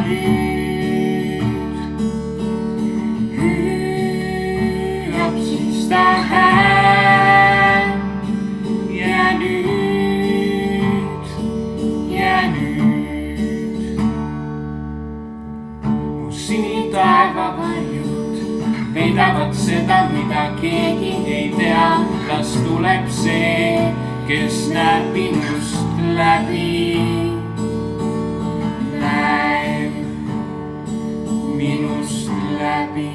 nüüd hüüab siis ta hääl ja nüüd mu sinitaevavarjud peidavad seda, mida keegi ei tea. Las tuleb see, kes näeb minust läbi, näeb minust läbi.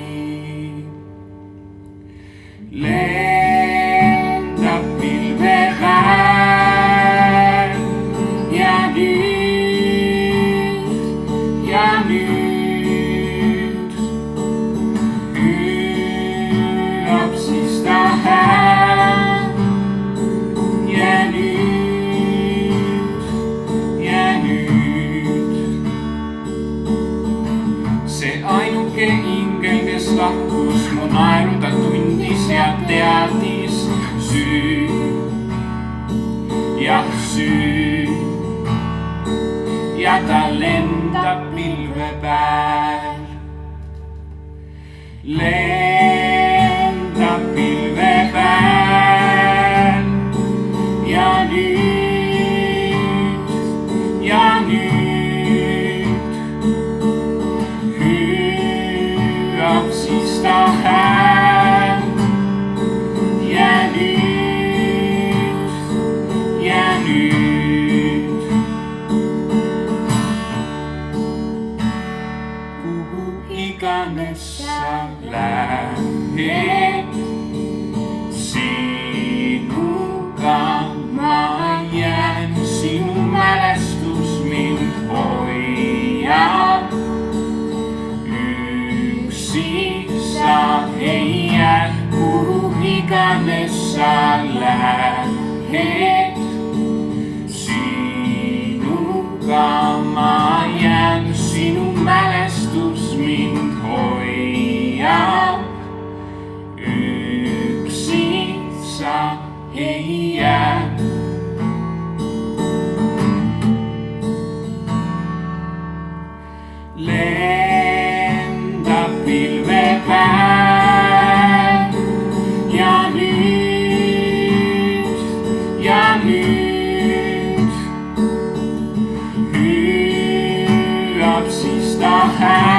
Lendab pilvepäev ja nüüd hüüab siis ta hääl ja nüüd see ainuke ingel, kes lahkus mu naeru, ta tundis ja teadis süü, jah süü, ja ta lendab pilvepäev. Lendab pilvepäev ja nüüd hüüab siis ta hääl ja nüüd kuhu iganes sa lähed, sinuga ma jään, sinu mälestus mind hoiab. Üksi sa ei jää, kuhu iganes sa lähed, sinuga ma jään, sinu mälestus mind hoiab. Üksi sa ei jää. Lendab pilvepäev ja nüüd hüüab siis ta hääl.